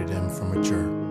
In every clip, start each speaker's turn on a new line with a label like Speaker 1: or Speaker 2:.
Speaker 1: separated him from mature.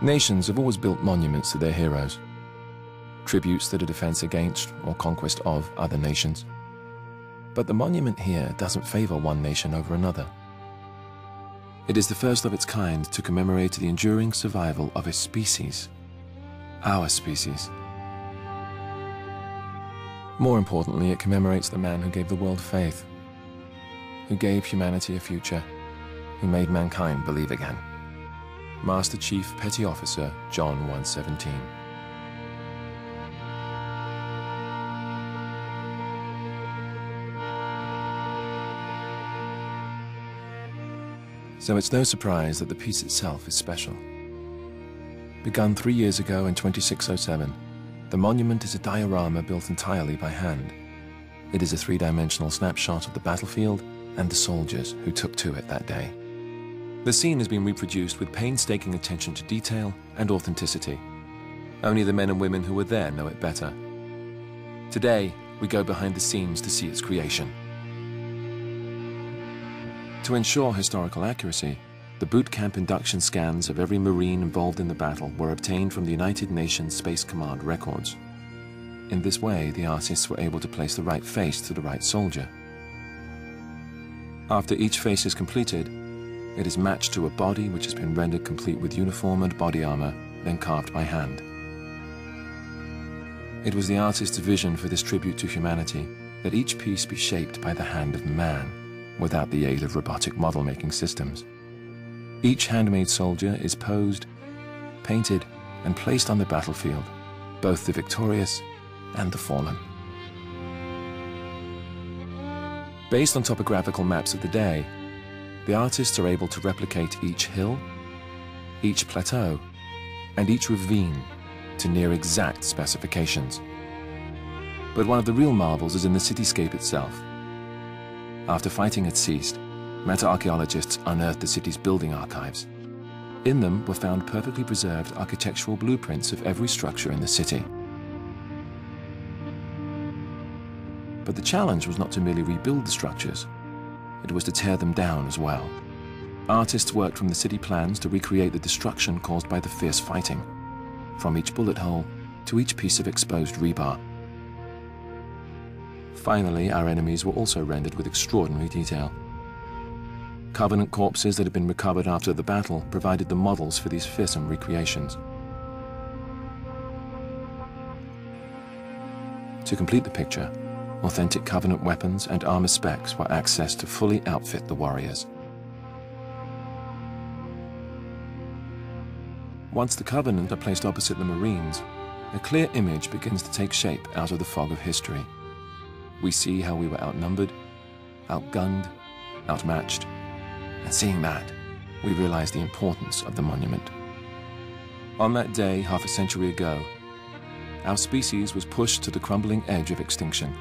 Speaker 2: Nations have always built monuments to their heroes, tributes that are defense against or conquest of other nations. But the monument here doesn't favor one nation over another. It is the first of its kind to commemorate the enduring survival of a species, our species. More importantly, it commemorates the man who gave the world faith, who gave humanity a future, who made mankind believe again. Master Chief Petty Officer John 117. So it's no surprise that the piece itself is special. Begun 3 years ago in 2607, the monument is a diorama built entirely by hand. It is a three-dimensional snapshot of the battlefield and the soldiers who took to it that day. The scene has been reproduced with painstaking attention to detail and authenticity. Only the men and women who were there know it better. Today, we go behind the scenes to see its creation. To ensure historical accuracy, the boot camp induction scans of every Marine involved in the battle were obtained from the United Nations Space Command records. In this way, the artists were able to place the right face to the right soldier. After each face is completed, it is matched to a body which has been rendered complete with uniform and body armor, then carved by hand. It was the artist's vision for this tribute to humanity that each piece be shaped by the hand of man, without the aid of robotic model-making systems. Each handmade soldier is posed, painted, and placed on the battlefield, both the victorious and the fallen. Based on topographical maps of the day, the artists are able to replicate each hill, each plateau, and each ravine to near exact specifications. But one of the real marvels is in the cityscape itself. After fighting had ceased, meta-archaeologists unearthed the city's building archives. In them were found perfectly preserved architectural blueprints of every structure in the city. But the challenge was not to merely rebuild the structures. It was to tear them down as well. Artists worked from the city plans to recreate the destruction caused by the fierce fighting, from each bullet hole to each piece of exposed rebar. Finally, our enemies were also rendered with extraordinary detail. Covenant corpses that had been recovered after the battle provided the models for these fearsome recreations. To complete the picture, authentic Covenant weapons and armor specs were accessed to fully outfit the warriors. Once the Covenant are placed opposite the Marines, a clear image begins to take shape out of the fog of history. We see how we were outnumbered, outgunned, outmatched, and seeing that, we realize the importance of the monument. On that day, half a century ago, our species was pushed to the crumbling edge of extinction.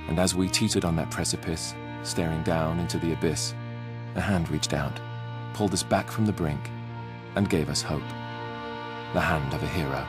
Speaker 2: And as we teetered on that precipice, staring down into the abyss, a hand reached out, pulled us back from the brink, and gave us hope. The hand of a hero.